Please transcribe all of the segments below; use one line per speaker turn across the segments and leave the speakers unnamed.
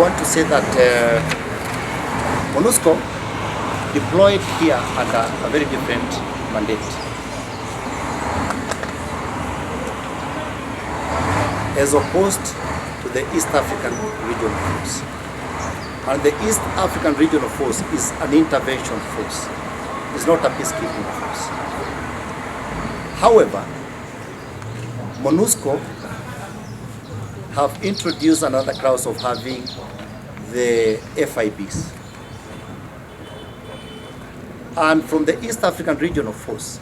want to say that MONUSCO deployed here under a very different mandate. As opposed to the East African Regional Force. And the East African Regional Force is an intervention force. It's not a peacekeeping force. However, MONUSCO have introduced another clause of having the FIBs. And from the East African Regional Force,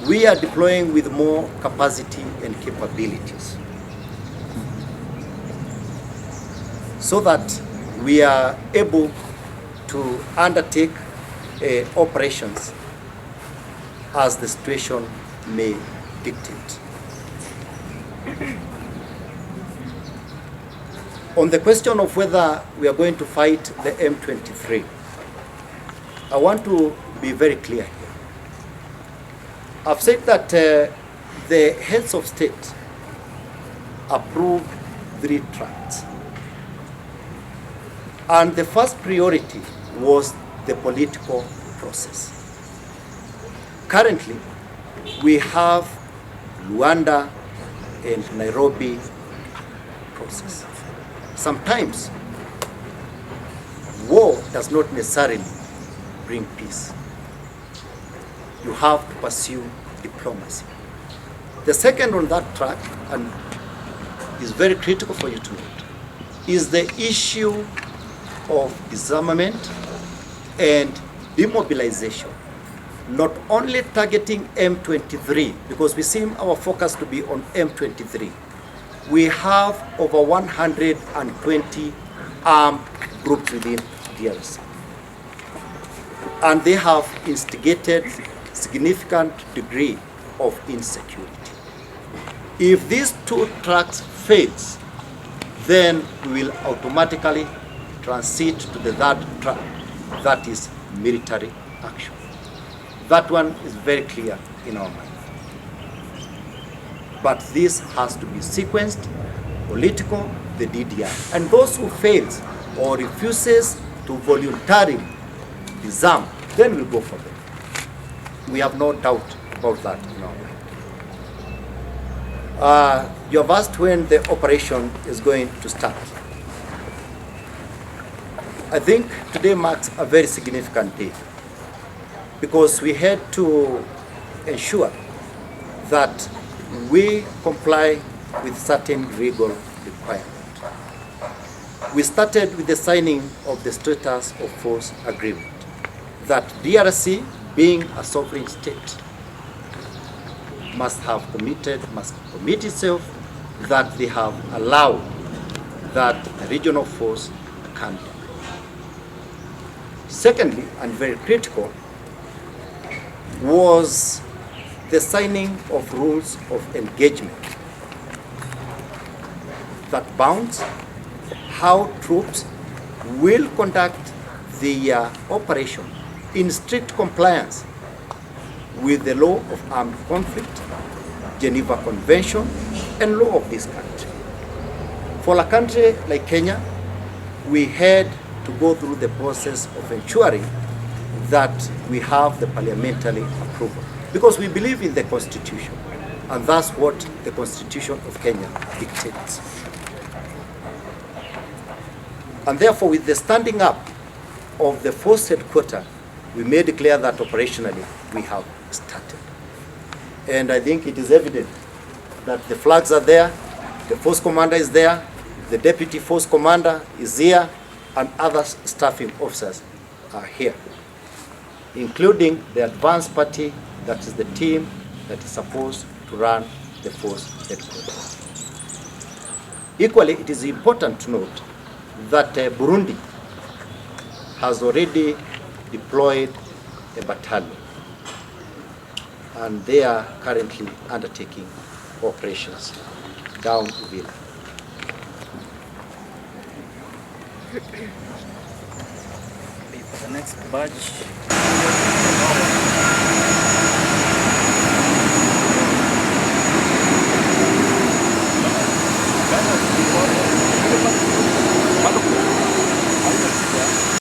we are deploying with more capacity and capabilities, so that we are able to undertake operations as the situation may dictate. On the question of whether we are going to fight the M23, I want to be very clear here. I've said that the heads of state approved 3 tracts. And the first priority was the political process. Currently, we have Luanda and Nairobi process. Sometimes, war does not necessarily bring peace. You have to pursue diplomacy. The second on that track, and is very critical for you to note, is the issue of disarmament and demobilization, not only targeting M23, because we seem our focus to be on M23. We have over 120 armed groups within DRC. And they have instigated significant degree of insecurity. If these 2 tracks fails, then we will automatically transit to the 3rd track, that is military action. That one is very clear in our mind. But this has to be sequenced, political, the DDR. And those who fails or refuses to voluntarily disarm, then we'll go for them. We have no doubt about that in our mind. You have asked when the operation is going to start. I think today marks a very significant day, because we had to ensure that we comply with certain legal requirements. We started with the signing of the Status of Force Agreement, that DRC, being a sovereign state, must commit itself that they have allowed that the regional force can be. Secondly, and very critical, was the signing of rules of engagement that bounds how troops will conduct the operation in strict compliance with the law of armed conflict, Geneva Convention, and law of this country. For a country like Kenya, we had to go through the process of ensuring that we have the parliamentary approval, because we believe in the Constitution, and that's what the Constitution of Kenya dictates. And therefore, with the standing up of the force headquarters, we made it clear that operationally we have started. And I think it is evident that the flags are there, the force commander is there, the deputy force commander is here, and other staffing officers are here, including the advance party, that is the team that is supposed to run the force headquarters. Equally, it is important to note that Burundi has already deployed a battalion, and they are currently undertaking operations down Uvira.
For the next batch.